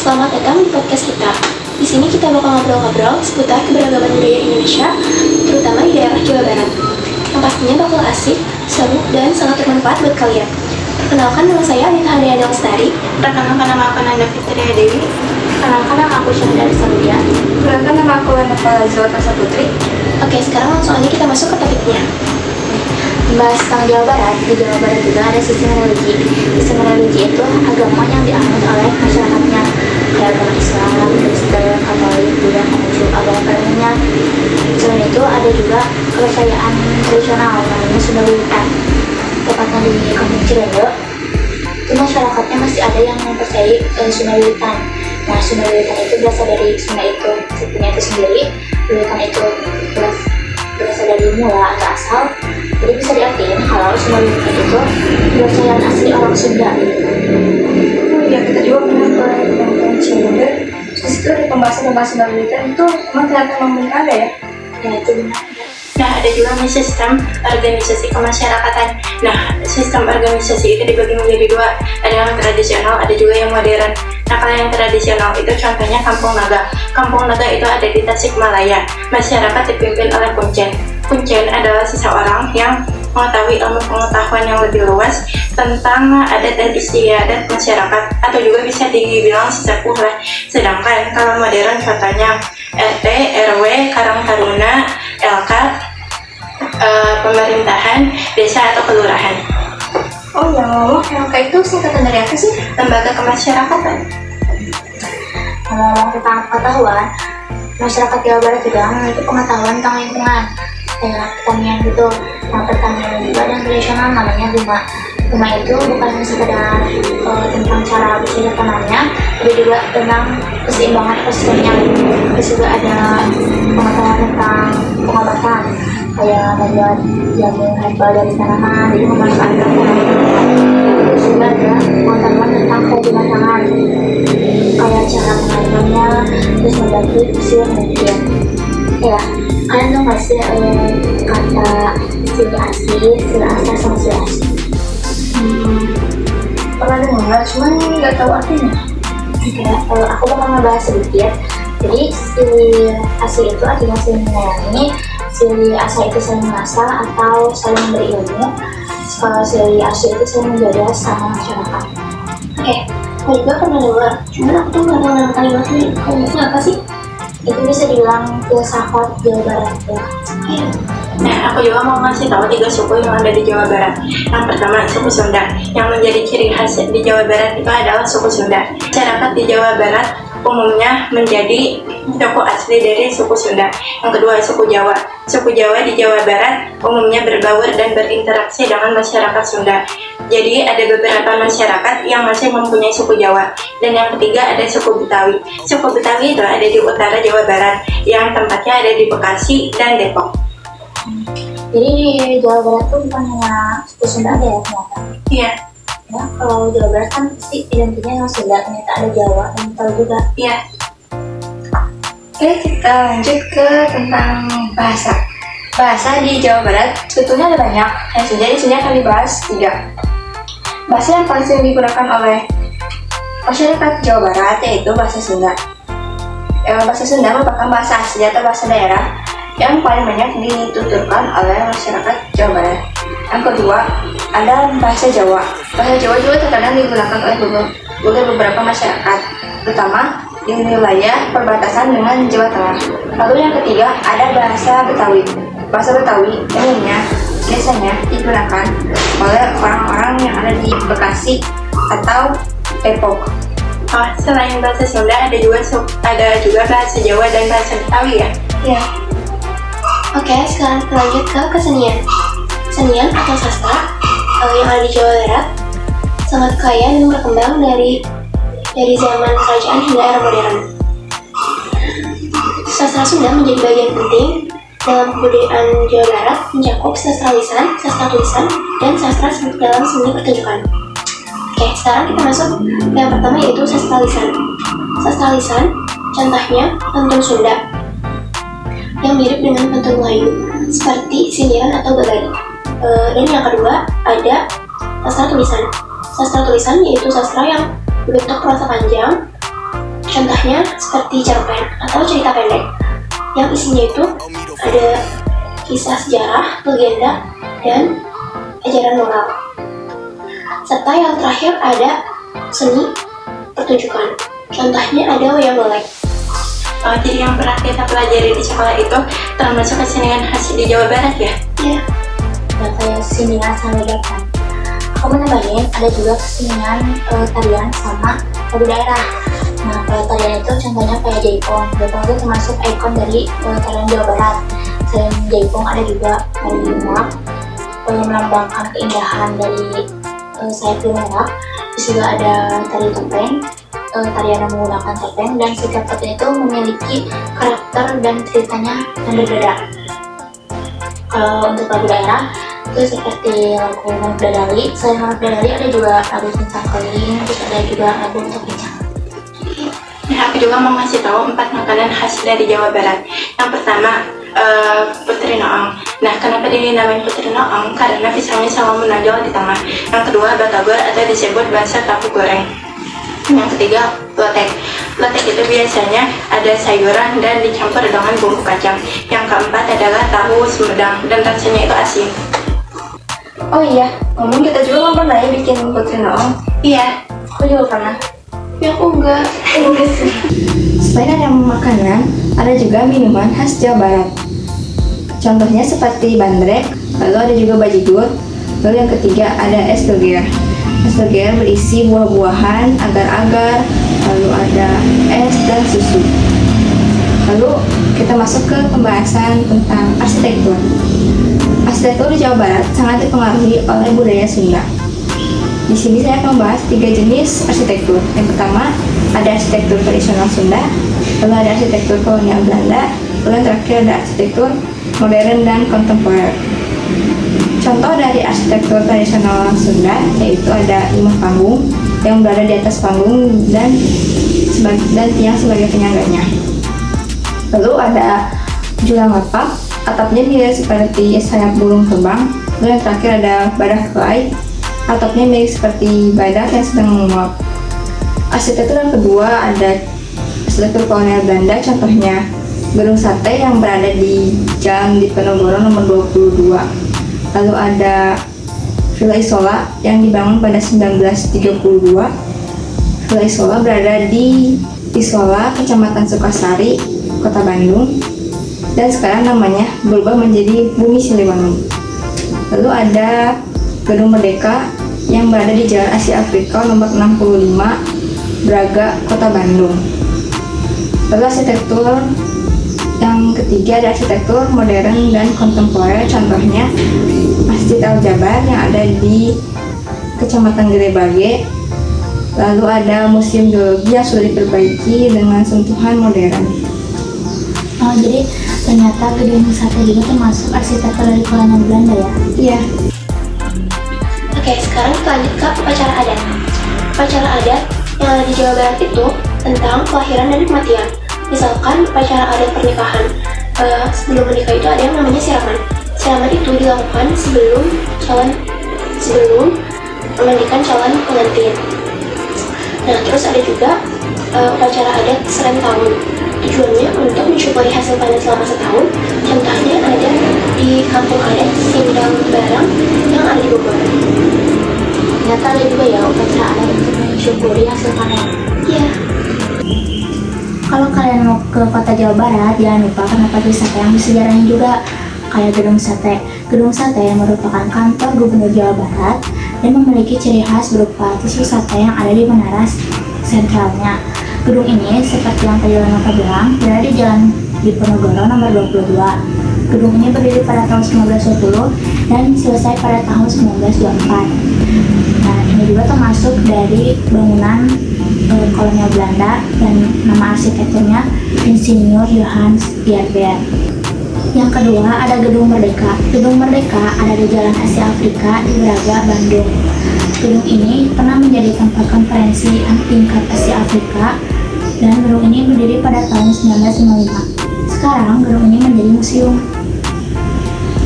Selamat datang di podcast kita. Di sini kita bakal ngobrol-ngobrol seputar keberagaman budaya Indonesia, terutama di daerah Jawa Barat. Yang pastinya bakal asik, seru, dan sangat bermanfaat buat kalian. Perkenalkan, nama saya Anita Handayani Lestari. Perkenalkan, nama aku Nanda Fitria Dewi. Perkenalkan, nama aku Syahda Samudia. Perkenalkan, nama aku Nanda Zawatasa Putri. Oke, sekarang langsung aja kita masuk ke topiknya. Membahas tentang Jawa Barat, di Jawa Barat juga ada sistem religi. Sistem religi itu agama yang dianut oleh masyarakatnya, kayak agama Islam, Kristen, Katolik, Buddha, Konghucu, agama lainnya. Selain itu ada juga kepercayaan tradisional namanya Sunda Wiwitan. Tepatnya di Kampung Cirende, itu masyarakatnya masih ada yang mempercayai Sunda Wiwitan. Nah, Sunda Wiwitan itu berasal dari Sunda itu, sukunya itu sendiri. Wiwitan itu berasal dari mula atau asal. Jadi bisa diartikan kalau Sunda Wiwitan itu kepercayaan asli orang Sunda. Oh iya, kita juga pernah ke Kampung Cirende. Terus itu ada pembahasan Sunda Wiwitan itu emang ternyata memang ada ya? Ya, itu benar. Nah, ada juga sistem organisasi kemasyarakatan. Nah, sistem organisasi itu dibagi menjadi dua. Ada yang tradisional, ada juga yang modern. Nah, kalau yang tradisional itu contohnya Kampung Naga. Kampung Naga itu ada di Tasikmalaya. Masyarakat dipimpin oleh Kuncen. Kuncen adalah seseorang yang mengetahui ilmu pengetahuan yang lebih luas tentang adat dan istiadat masyarakat, atau juga bisa dibilang sesepuh lah. Sedangkan kalau modern contohnya RT, RW, Karang Taruna, LK, pemerintahan desa atau kelurahan. Oh ya, LK itu singkatan dari apa sih? Lembaga kemasyarakatan. Ngomong tentang pengetahuan, masyarakat Jawa Barat juga memiliki pengetahuan tentang lingkungan, kayak pertanian gitu. Nah, pertanian juga yang tradisional namanya Guma. Guma itu bukan hanya sekedar tentang cara bercocok tanamnya, tapi juga tentang keseimbangan ekosistemnya. Terus juga ada pengetahuan tentang pengobatan, kayak membuat jamu herbal dari tanaman, jadi memanfaatkan tanaman. Terus juga ada pengetahuan tentang kerajinan tangan, kayak cara mengajarnya, terus membantu usia manusia. Ya, kalian tahu nggak sih kata sila asli, sila asal sama sila asli? Pernah dengar, cuman nggak tahu artinya. Oke, aku bakal ngebahas sedikit. Jadi sila asli itu artinya saling menyayangi, sila asal itu saling mengasah atau saling memberi ilmu. Kalau sila asli itu saling menjaga sama masyarakat. Oke, aku juga pernah dengar, cuman aku tuh nggak tahu nama kalimatnya. Kalimatnya apa sih? Itu bisa dibilang filsafat Jawa Barat ya. Nah, aku juga mau ngasih tahu 3 suku yang ada di Jawa Barat. Yang pertama, suku Sunda. Yang menjadi ciri khas di Jawa Barat itu adalah suku Sunda. Masyarakat di Jawa Barat umumnya menjadi suku asli dari suku Sunda. Yang kedua, suku Jawa. Suku Jawa di Jawa Barat umumnya berbaur dan berinteraksi dengan masyarakat Sunda. Jadi ada beberapa masyarakat yang masih mempunyai suku Jawa. Dan yang ketiga ada suku Betawi. Suku Betawi itu ada di utara Jawa Barat, yang tempatnya ada di Bekasi dan Depok. Jadi di Jawa Barat tuh bukan hanya suku Sunda aja ya ternyata. Iya. Ya, kalau Jawa Barat kan pasti identiknya sama Sunda, ternyata ada Jawa dan Betawi juga. Iya. Oke, kita lanjut ke tentang bahasa. Bahasa di Jawa Barat sebetulnya ada banyak, yang saja di sini akan dibahas 3. Bahasa yang paling sering digunakan oleh masyarakat Jawa Barat yaitu bahasa Sunda. Bahasa Sunda merupakan bahasa asli atau bahasa daerah yang paling banyak dituturkan oleh masyarakat Jawa Barat. Yang kedua, ada bahasa Jawa. Bahasa Jawa juga terkadang digunakan oleh beberapa masyarakat, terutama di wilayah perbatasan dengan Jawa Tengah. Lalu yang ketiga, ada bahasa Betawi. Bahasa Betawi umumnya biasanya digunakan oleh orang-orang yang ada di Bekasi atau Depok. Oh, selain bahasa Sunda ada juga bahasa Jawa dan bahasa Betawi ya? Iya. Oke, sekarang kita lanjut ke kesenian. Kesenian atau sastra yang ada di Jawa Barat sangat kaya dan berkembang dari zaman kerajaan hingga era modern. Sastra Sunda menjadi bagian penting dalam kebudayaan Jawa Barat, mencakup sastra lisan, sastra tulisan, dan sastra dalam seni pertunjukan. Oke, sekarang kita masuk ke yang pertama yaitu sastra lisan. Sastra lisan, contohnya pantun Sunda yang mirip dengan pantun Melayu, seperti sindiran atau gagari. Dan yang kedua ada sastra tulisan. Sastra tulisan yaitu sastra yang berbentuk prosa panjang Contohnya seperti cerpen atau cerita pendek yang isinya itu ada kisah sejarah, legenda, dan ajaran moral. Serta yang terakhir ada seni pertunjukan. Contohnya ada wayang golek. Jadi yang pernah kita pelajari di sekolah itu termasuk kesenian khas di Jawa Barat ya? Iya. Dan kayak kesenian sama dapan. Aku mau nambahin ada juga kesenian tarian sama lagu daerah. Nah, kalau tarian itu contohnya kayak jaipong. Jaipong itu termasuk ikon dari tarian Jawa Barat. Selain jaipong ada juga tari Yumak, melambangkan keindahan dari sayap merah. Terus juga ada tari topeng, tarian yang menggunakan topeng, dan setiap topeng itu memiliki karakter dan ceritanya yang berbeda. Kalau untuk lagu daerah itu seperti lagu Maruf Dadali. Selain Maruf Dadali ada juga lagu tentang keling, terus ada juga lagu untuk kencang. Nah, aku juga mau ngasih tahu 4 makanan khas dari Jawa Barat. Yang pertama, putri noong. Nah, kenapa dinamain putri noong? Karena pisangnya selalu menonjol di tengah. Yang kedua, batagor atau disebut bahasa tahu goreng. Yang ketiga, lotek. Lotek itu biasanya ada sayuran dan dicampur dengan bumbu kacang. Yang keempat adalah tahu sumedang dan rasanya itu asin. Oh iya, ngomong kita juga kan pernah ya bikin putri noong. Iya, Aku juga pernah. tapi aku enggak. sih. Selain ada makanan, ada juga minuman khas Jawa Barat. Contohnya seperti bandrek, lalu ada juga bajigur, lalu yang ketiga ada es doger. Es doger berisi buah-buahan, agar-agar, lalu ada es dan susu. Lalu kita masuk ke pembahasan tentang arsitektur. Arsitektur di Jawa Barat sangat dipengaruhi oleh budaya Sunda. Di sini saya akan membahas 3 jenis arsitektur. Yang pertama, ada arsitektur tradisional Sunda, lalu ada arsitektur kolonial Belanda, lalu yang terakhir ada arsitektur modern dan kontemporer. Contoh dari arsitektur tradisional Sunda yaitu ada 5 panggung yang berada di atas panggung dan tiang sebagai penyangganya. Lalu ada julang lapak, atapnya mirip seperti sayap burung terbang. Lalu yang terakhir ada badak kelai, atapnya mirip seperti badak yang sedang menguap. Arsitektur yang kedua ada arsitektur kolonial Belanda, contohnya gedung sate yang berada di Jalan Diponegoro nomor 22. Lalu ada Villa Isola yang dibangun pada 1932. Villa Isola berada di Isola, Kecamatan Sukasari, Kota Bandung, dan sekarang namanya berubah menjadi Bumi Siliwangi. Lalu ada Gedung Merdeka yang berada di Jalan Asia Afrika nomor 65, Braga, Kota Bandung. Lalu arsitektur yang ketiga ada arsitektur modern dan kontemporer, contohnya Masjid Al-Jabar yang ada di Kecamatan Gedebage. Lalu ada Museum Geologi yang sudah diperbaiki dengan sentuhan modern. Oh, jadi ternyata gedung sate juga termasuk arsitektur dari kolonial Belanda ya? Iya. Oke, sekarang kita lanjut ke upacara adat. Upacara adat yang ada di Jawa Barat itu tentang kelahiran dan kematian. Misalkan upacara adat pernikahan. Sebelum menikah itu ada yang namanya siraman. Siraman itu dilakukan sebelum memandikan calon pengantin. Nah, terus ada juga upacara adat serem tahun. Tujuannya untuk mensyukuri hasil panen selama setahun. Contohnya ada di kampung adat Sindang Barang yang ada di Bogor. Ternyata ada juga ya upacara adat untuk mensyukuri hasil panen. Iya. Kalau kalian mau ke kota Jawa Barat, jangan lupa tempat wisata yang bersejarahnya juga, kayak Gedung Sate. Gedung Sate yang merupakan kantor Gubernur Jawa Barat dan memiliki ciri khas berupa tusuk sate yang ada di menara sentralnya. Gedung ini, seperti yang tadi Lama bilang, berada di Jalan Diponegoro nomor 22. Gedung ini berdiri pada tahun 1920 dan selesai pada tahun 1924. Nah, ini juga termasuk dari bangunan kolonial Belanda dan nama arsitekturnya Insinyur Johannes Dierber. Yang kedua ada Gedung Merdeka. Gedung Merdeka ada di Jalan Asia Afrika di Braga, Bandung. Gedung ini pernah menjadi tempat konferensi tingkat Asia Afrika dan gedung ini berdiri pada tahun 1955. Sekarang gedung ini menjadi museum.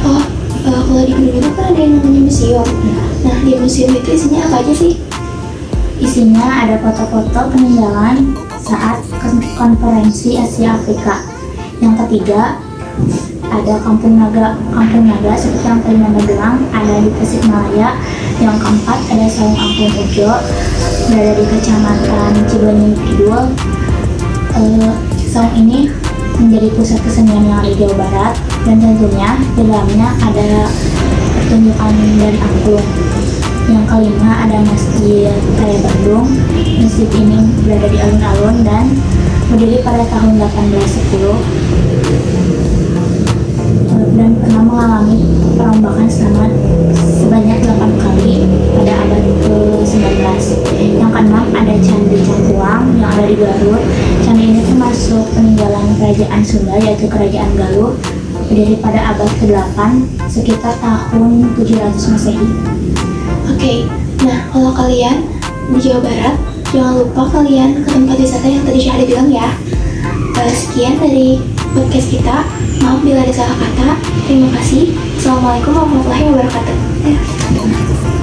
Oh, kalau di gedung itu kan ada yang namanya museum. Nah, di museum itu isinya apa aja sih? Isinya ada foto-foto peninggalan saat konferensi Asia Afrika. Yang ketiga, ada Kampung Naga seperti yang tadi Nanda bilang, ada di Tasikmalaya. Yang keempat, ada Saung Angklung Ujo, berada di Kecamatan Cibenying Kidul. Saung ini menjadi pusat kesenian yang ada di Jawa Barat, dan tentunya di dalamnya ada pertunjukan dari angklung. Yang kelima, ada Masjid Raya Bandung. Masjid ini berada di alun-alun dan berdiri pada tahun 1810 dan pernah mengalami perombakan sebanyak 8 kali pada abad ke-19. Yang keenam, ada Candi Cangkuang yang ada di Garut. Candi ini termasuk peninggalan kerajaan Sunda, yaitu Kerajaan Galuh, berdiri pada abad ke-8 sekitar tahun 700 Masehi. Oke, nah kalau kalian di Jawa Barat, jangan lupa kalian ke tempat wisata yang tadi Syahda bilang ya. Sekian dari podcast kita. Maaf bila ada salah kata. Terima kasih. Assalamualaikum warahmatullahi wabarakatuh.